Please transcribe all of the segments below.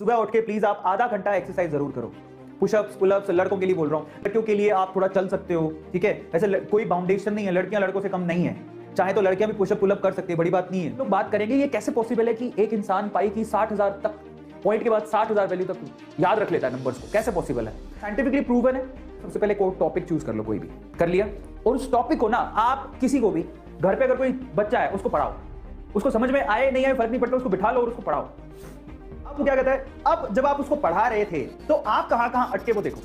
सुबह उठ के प्लीज आप आधा घंटा एक्सरसाइज जरूर करो। पुशअप्स, पुलअप्स, लड़कों के लिए बोल रहा हूँ, लड़कियों के लिए आप थोड़ा चल सकते हो, ठीक है। ऐसे कोई बाउंडेशन नहीं है, लड़कियां लड़कों से कम नहीं है, चाहे तो लड़कियां भी पुशअप पुलअप कर सकती है, बड़ी बात नहीं है। तो बात करेंगे ये कैसे पॉसिबल है कि एक इंसान पाई की 60,000 तक पॉइंट के बाद 60,000 वैल्यू तक याद रख लेता है नंबर्स को, कैसे पॉसिबल है? साइंटिफिकली प्रूवन है। सबसे पहले कोई टॉपिक चूज कर लो, कोई भी कर लिया, और उस टॉपिक को ना आप किसी को भी घर पे अगर कोई बच्चा है उसको पढ़ाओ, उसको समझ में आए नहीं आए फर्क नहीं पड़ता, उसको बिठा लो और उसको पढ़ाओ। अब क्या कहता है, अब जब आप उसको पढ़ा रहे थे तो आप कहां कहां अटके वो देखो।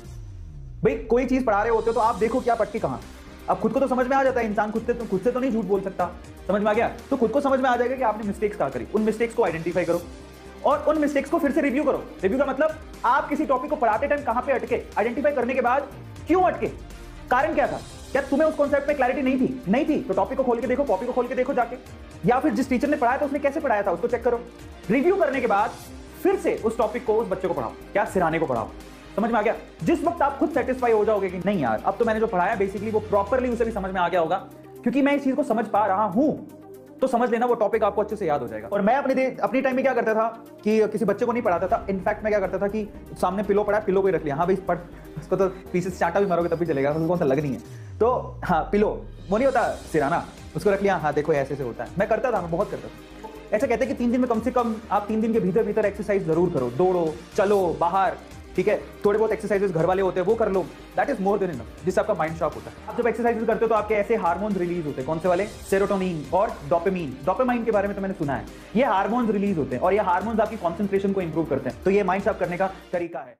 भाई कोई चीज पढ़ा रहे होते हो तो आप देखो कि आप अटके कहां। अब खुद को तो समझ में आ जाता है, इंसान खुद से तो नहीं झूठ बोल सकता, समझ में आ गया? तो खुद को समझ में आ जाएगा कि आपने मिस्टेक्स कहां करी। उन मिस्टेक्स को आइडेंटिफाई करो और उन मिस्टेक्स को फिर से रिव्यू करो। रिव्यू का मतलब आप किसी टॉपिक को पढ़ाते टाइम कहां पे अटके, आइडेंटिफाई करने के बाद क्यों अटके, कारण क्या था, क्या तुम्हें उस कॉन्सेप्ट में क्लैरिटी नहीं थी तो टॉपिक को खोल के देखो, कॉपी को खोल के देखो जाके, या फिर जिस टीचर ने पढ़ाया था उसने कैसे पढ़ाया था उसको चेक करो। रिव्यू करने के बाद फिर से उस टॉपिक को उस बच्चे को पढ़ाओ, क्या सिराने को पढ़ाओ। समझ में आ गया? जिस वक्त आप खुद सेटिस्फाई हो जाओगे कि नहीं यार अब तो मैंने जो पढ़ाया बेसिकली वो प्रॉपरली उसे भी समझ में आ गया होगा, क्योंकि मैं इस चीज को समझ पा रहा हूं, तो समझ लेना वो टॉपिक आपको अच्छे से याद हो जाएगा। और मैं अपनी टाइम में क्या करता था कि किसी बच्चे को नहीं पढ़ाता था। इनफैक्ट मैं क्या करता था कि सामने पिलो पड़ा, पिलो को ही रख लिया, हाँ भाई पढ़, उसको तो पीछे चांटा भी मारोगे तब भी चलेगा, उसको कौन सा लग नहीं है। तो हाँ पिलो वो नहीं होता सिराना, उसको रख लिया, हाँ देखो ऐसे से होता है। मैं करता था, मैं बहुत करता था। ऐसा कहते हैं कि 3 दिन में कम से कम आप 3 दिन के भीतर एक्सरसाइज जरूर करो, दौड़ो, चलो बाहर, ठीक है, थोड़े बहुत एक्सरसाइजेस घर वाले होते हैं वो कर लो, that is more than enough, जिससे आपका माइंड शार्प होता है। आप जब एक्सरसाइजेस करते हो तो आपके ऐसे हार्मोन्स रिलीज होते हैं, कौन से वाले? सेरोटोनिन और डोपामाइन। डोपामाइन के बारे में तो मैंने सुना है, ये हार्मोन्स रिलीज होते हैं और ये हार्मोन्स आपकी कॉन्सेंट्रेशन को इंप्रूव करते हैं, तो ये माइंड शार्प करने का तरीका है।